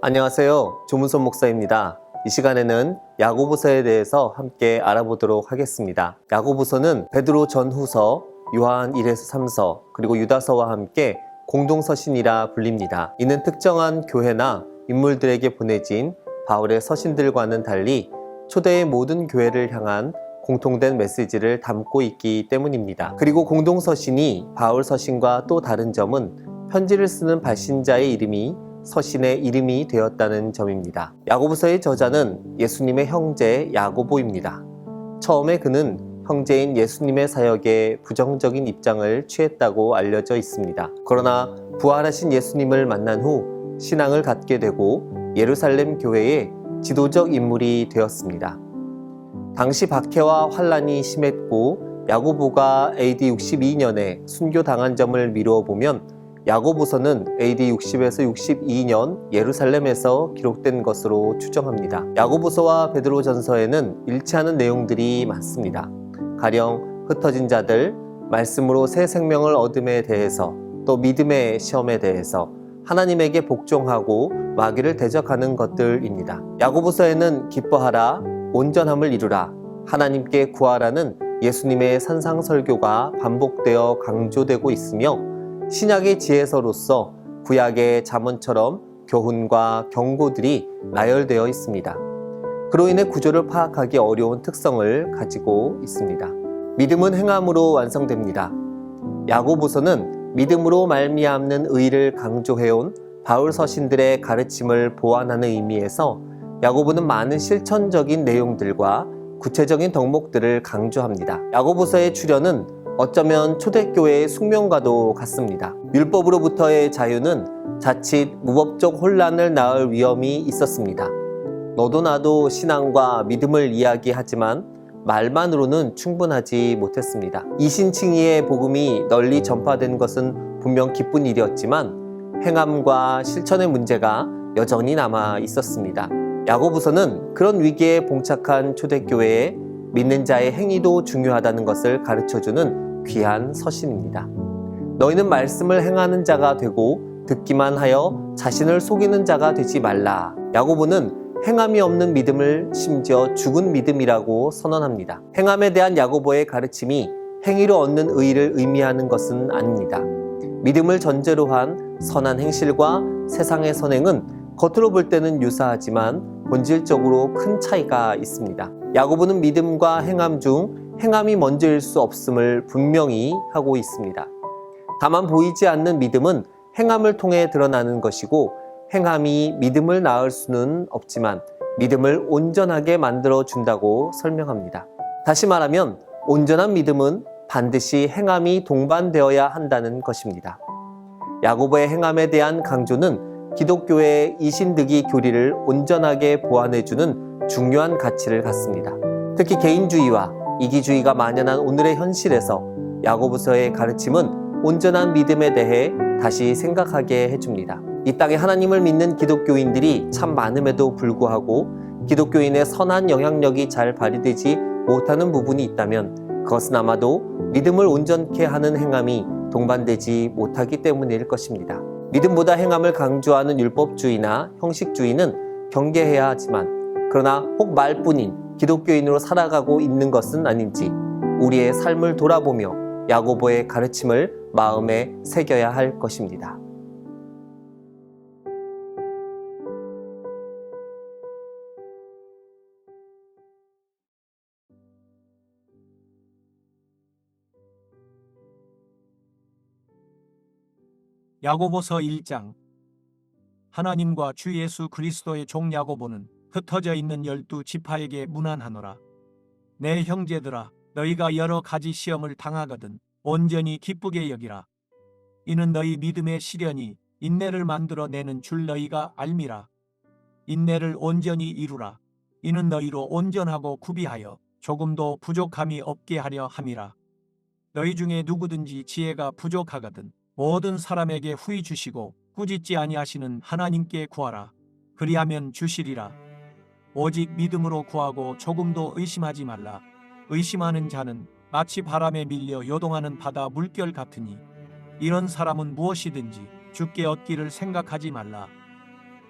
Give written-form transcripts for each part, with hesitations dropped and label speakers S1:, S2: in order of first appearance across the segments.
S1: 안녕하세요. 조문선 목사입니다. 이 시간에는 야고보서에 대해서 함께 알아보도록 하겠습니다. 야고보서는 베드로 전후서, 요한 1에서 3서, 그리고 유다서와 함께 공동서신이라 불립니다. 이는 특정한 교회나 인물들에게 보내진 바울의 서신들과는 달리 초대의 모든 교회를 향한 공통된 메시지를 담고 있기 때문입니다. 그리고 공동서신이 바울 서신과 또 다른 점은 편지를 쓰는 발신자의 이름이 서신의 이름이 되었다는 점입니다. 야고보서의 저자는 예수님의 형제 야고보입니다. 처음에 그는 형제인 예수님의 사역에 부정적인 입장을 취했다고 알려져 있습니다. 그러나 부활하신 예수님을 만난 후 신앙을 갖게 되고 예루살렘 교회의 지도적 인물이 되었습니다. 당시 박해와 환란이 심했고 야고보가 AD 62년에 순교당한 점을 미루어 보면 야고보서는 AD 60에서 62년 예루살렘에서 기록된 것으로 추정합니다. 야고보서와 베드로전서에는 일치하는 내용들이 많습니다. 가령 흩어진 자들, 말씀으로 새 생명을 얻음에 대해서, 또 믿음의 시험에 대해서, 하나님에게 복종하고 마귀를 대적하는 것들입니다. 야고보서에는 기뻐하라, 온전함을 이루라, 하나님께 구하라는 예수님의 산상설교가 반복되어 강조되고 있으며 신약의 지혜서로서 구약의 잠언처럼 교훈과 경고들이 나열되어 있습니다. 그로 인해 구조를 파악하기 어려운 특성을 가지고 있습니다. 믿음은 행함으로 완성됩니다. 야고보서는 믿음으로 말미암는 의를 강조해온 바울 서신들의 가르침을 보완하는 의미에서 야고보는 많은 실천적인 내용들과 구체적인 덕목들을 강조합니다. 야고보서의 출현은 어쩌면 초대교회의 숙명과도 같습니다. 율법으로부터의 자유는 자칫 무법적 혼란을 낳을 위험이 있었습니다. 너도 나도 신앙과 믿음을 이야기하지만 말만으로는 충분하지 못했습니다. 이신칭의의 복음이 널리 전파된 것은 분명 기쁜 일이었지만 행함과 실천의 문제가 여전히 남아 있었습니다. 야고보서는 그런 위기에 봉착한 초대교회에 믿는 자의 행위도 중요하다는 것을 가르쳐주는 귀한 서신입니다. 너희는 말씀을 행하는 자가 되고 듣기만 하여 자신을 속이는 자가 되지 말라. 야고보는 행함이 없는 믿음을 심지어 죽은 믿음이라고 선언합니다. 행함에 대한 야고보의 가르침이 행위로 얻는 의의를 의미하는 것은 아닙니다. 믿음을 전제로 한 선한 행실과 세상의 선행은 겉으로 볼 때는 유사하지만 본질적으로 큰 차이가 있습니다. 야고보는 믿음과 행함 중 행함이 먼저일 수 없음을 분명히 하고 있습니다. 다만 보이지 않는 믿음은 행함을 통해 드러나는 것이고 행함이 믿음을 낳을 수는 없지만 믿음을 온전하게 만들어 준다고 설명합니다. 다시 말하면 온전한 믿음은 반드시 행함이 동반되어야 한다는 것입니다. 야고보의 행함에 대한 강조는 기독교의 이신득이 교리를 온전하게 보완해주는 중요한 가치를 갖습니다. 특히 개인주의와 이기주의가 만연한 오늘의 현실에서 야고보서의 가르침은 온전한 믿음에 대해 다시 생각하게 해줍니다. 이 땅에 하나님을 믿는 기독교인들이 참 많음에도 불구하고 기독교인의 선한 영향력이 잘 발휘되지 못하는 부분이 있다면 그것은 아마도 믿음을 온전케 하는 행함이 동반되지 못하기 때문일 것입니다. 믿음보다 행함을 강조하는 율법주의나 형식주의는 경계해야 하지만 그러나 혹 말뿐인 기독교인으로 살아가고 있는 것은 아닌지 우리의 삶을 돌아보며 야고보의 가르침을 마음에 새겨야 할 것입니다.
S2: 야고보서 1장. 하나님과 주 예수 그리스도의 종 야고보는 흩어져 있는 12지파에게 문안하노라. 내 형제들아, 너희가 여러 가지 시험을 당하거든 온전히 기쁘게 여기라. 이는 너희 믿음의 시련이 인내를 만들어 내는 줄 너희가 알미라. 인내를 온전히 이루라. 이는 너희로 온전하고 구비하여 조금도 부족함이 없게 하려 함이라. 너희 중에 누구든지 지혜가 부족하거든 모든 사람에게 후히 주시고 꾸짖지 아니하시는 하나님께 구하라. 그리하면 주시리라. 오직 믿음으로 구하고 조금도 의심하지 말라. 의심하는 자는 마치 바람에 밀려 요동하는 바다 물결 같으니 이런 사람은 무엇이든지 주께 얻기를 생각하지 말라.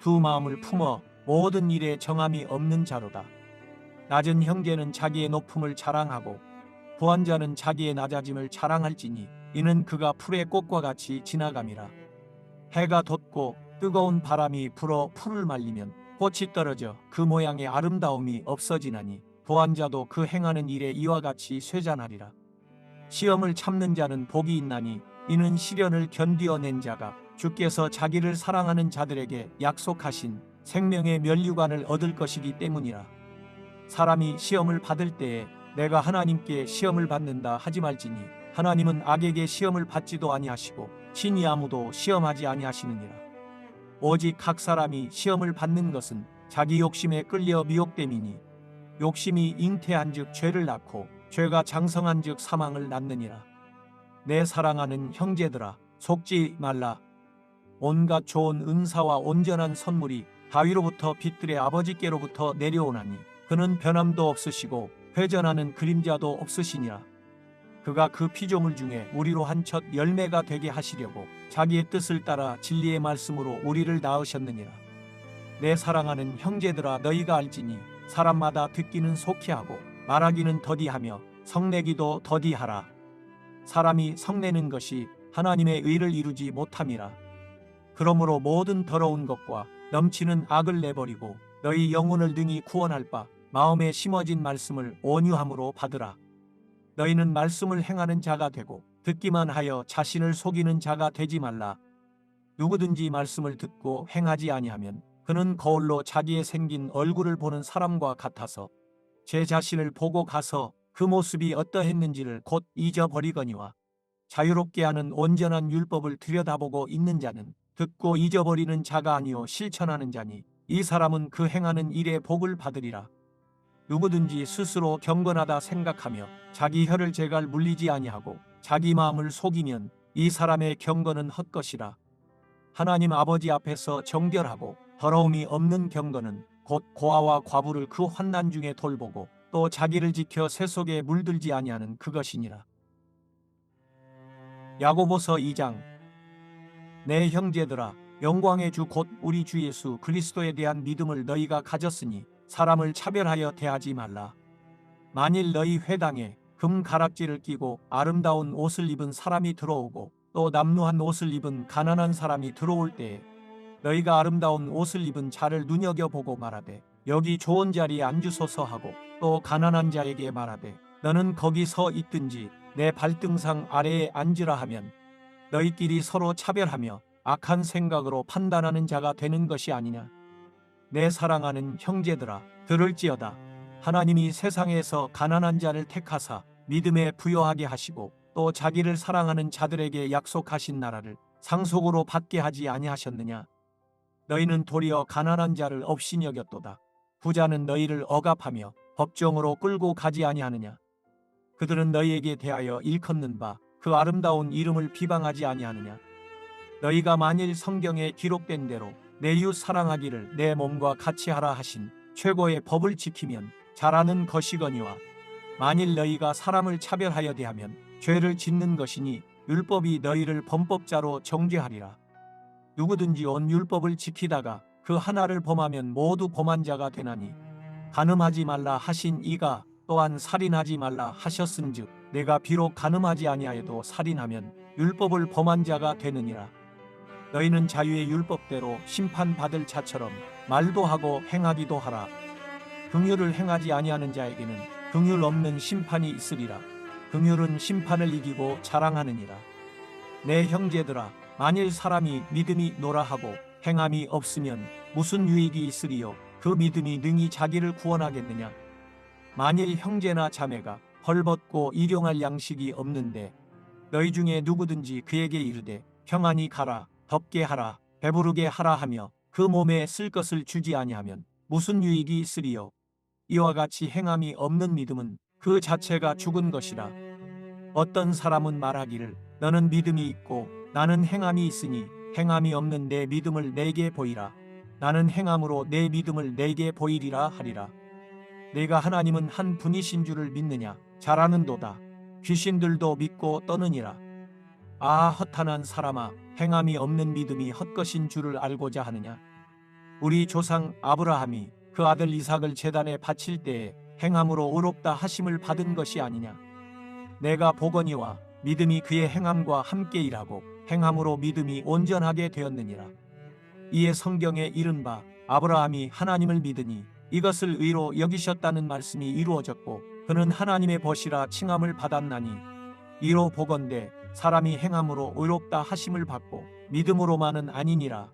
S2: 두 마음을 품어 모든 일에 정함이 없는 자로다. 낮은 형제는 자기의 높음을 자랑하고 부한 자는 자기의 낮아짐을 자랑할지니 이는 그가 풀의 꽃과 같이 지나감이라. 해가 돋고 뜨거운 바람이 불어 풀을 말리면 꽃이 떨어져 그 모양의 아름다움이 없어지나니 부한 자도 그 행하는 일에 이와 같이 쇠잔하리라. 시험을 참는 자는 복이 있나니 이는 시련을 견디어낸 자가 주께서 자기를 사랑하는 자들에게 약속하신 생명의 면류관을 얻을 것이기 때문이라. 사람이 시험을 받을 때에 내가 하나님께 시험을 받는다 하지 말지니 하나님은 악에게 시험을 받지도 아니하시고 친히 아무도 시험하지 아니하시느니라. 오직 각 사람이 시험을 받는 것은 자기 욕심에 끌려 미혹됨이니 욕심이 잉태한즉 죄를 낳고 죄가 장성한즉 사망을 낳느니라. 내 사랑하는 형제들아, 속지 말라. 온갖 좋은 은사와 온전한 선물이 다위로부터 빛들의 아버지께로부터 내려오나니 그는 변함도 없으시고 회전하는 그림자도 없으시니라. 그가 그 피조물 중에 우리로 한 첫 열매가 되게 하시려고 자기의 뜻을 따라 진리의 말씀으로 우리를 낳으셨느니라. 내 사랑하는 형제들아, 너희가 알지니 사람마다 듣기는 속히 하고 말하기는 더디하며 성내기도 더디하라. 사람이 성내는 것이 하나님의 의를 이루지 못함이라. 그러므로 모든 더러운 것과 넘치는 악을 내버리고 너희 영혼을 능히 구원할 바 마음에 심어진 말씀을 온유함으로 받으라. 너희는 말씀을 행하는 자가 되고 듣기만 하여 자신을 속이는 자가 되지 말라. 누구든지 말씀을 듣고 행하지 아니하면 그는 거울로 자기의 생긴 얼굴을 보는 사람과 같아서 제 자신을 보고 가서 그 모습이 어떠했는지를 곧 잊어버리거니와 자유롭게 하는 온전한 율법을 들여다보고 있는 자는 듣고 잊어버리는 자가 아니요 실천하는 자니 이 사람은 그 행하는 일에 복을 받으리라. 누구든지 스스로 경건하다 생각하며 자기 혀를 제갈 물리지 아니하고 자기 마음을 속이면 이 사람의 경건은 헛것이라. 하나님 아버지 앞에서 정결하고 더러움이 없는 경건은 곧 고아와 과부를 그 환난 중에 돌보고 또 자기를 지켜 새 속에 물들지 아니하는 그것이니라. 야고보서 2장. 내 형제들아, 영광의 주 곧 우리 주 예수 그리스도에 대한 믿음을 너희가 가졌으니 사람을 차별하여 대하지 말라. 만일 너희 회당에 금 가락지를 끼고 아름다운 옷을 입은 사람이 들어오고 또 남루한 옷을 입은 가난한 사람이 들어올 때에 너희가 아름다운 옷을 입은 자를 눈여겨보고 말하되 여기 좋은 자리에 앉으소서 하고 또 가난한 자에게 말하되 너는 거기 서 있든지 내 발등상 아래에 앉으라 하면 너희끼리 서로 차별하며 악한 생각으로 판단하는 자가 되는 것이 아니냐. 내 사랑하는 형제들아, 들을지어다. 하나님이 세상에서 가난한 자를 택하사 믿음에 부여하게 하시고 또 자기를 사랑하는 자들에게 약속하신 나라를 상속으로 받게 하지 아니하셨느냐. 너희는 도리어 가난한 자를 업신이 여겼도다. 부자는 너희를 억압하며 법정으로 끌고 가지 아니하느냐. 그들은 너희에게 대하여 일컫는 바 그 아름다운 이름을 비방하지 아니하느냐. 너희가 만일 성경에 기록된 대로 내 이웃 사랑하기를 내 몸과 같이 하라 하신 최고의 법을 지키면 잘하는 것이거니와 만일 너희가 사람을 차별하여 대하면 죄를 짓는 것이니 율법이 너희를 범법자로 정죄하리라. 누구든지 온 율법을 지키다가 그 하나를 범하면 모두 범한 자가 되나니 간음하지 말라 하신 이가 또한 살인하지 말라 하셨은즉 내가 비록 간음하지 아니하여도 살인하면 율법을 범한 자가 되느니라. 너희는 자유의 율법대로 심판받을 자처럼 말도 하고 행하기도 하라. 긍휼을 행하지 아니하는 자에게는 긍휼 없는 심판이 있으리라. 긍휼은 심판을 이기고 자랑하느니라. 내 형제들아, 만일 사람이 믿음이 노라 하고 행함이 없으면 무슨 유익이 있으리요. 그 믿음이 능히 자기를 구원하겠느냐. 만일 형제나 자매가 헐벗고 일용할 양식이 없는데 너희 중에 누구든지 그에게 이르되 평안히 가라, 덥게 하라, 배부르게 하라 하며 그 몸에 쓸 것을 주지 아니하면 무슨 유익이 있으리요. 이와 같이 행함이 없는 믿음은 그 자체가 죽은 것이라. 어떤 사람은 말하기를 너는 믿음이 있고 나는 행함이 있으니 행함이 없는 내 믿음을 내게 보이라. 나는 행함으로 내 믿음을 내게 보이리라 하리라. 내가 하나님은 한 분이신 줄을 믿느냐. 잘하는도다. 귀신들도 믿고 떠느니라. 아, 허탄한 사람아, 행함이 없는 믿음이 헛것인 줄을 알고자 하느냐. 우리 조상 아브라함이 그 아들 이삭을 제단에 바칠 때에 행함으로 의롭다 하심을 받은 것이 아니냐. 내가 보거니와 믿음이 그의 행함과 함께 일하고 행함으로 믿음이 온전하게 되었느니라. 이에 성경에 이른바 아브라함이 하나님을 믿으니 이것을 의로 여기셨다는 말씀이 이루어졌고 그는 하나님의 벗이라 칭함을 받았나니 이로 보건대 사람이 행함으로 의롭다 하심을 받고 믿음으로만은 아니니라.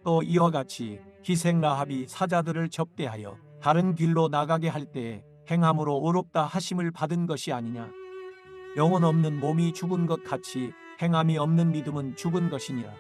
S2: 또 이와 같이 기생 라합이 사자들을 접대하여 다른 길로 나가게 할 때에 행함으로 의롭다 하심을 받은 것이 아니냐. 영혼 없는 몸이 죽은 것 같이 행함이 없는 믿음은 죽은 것이니라.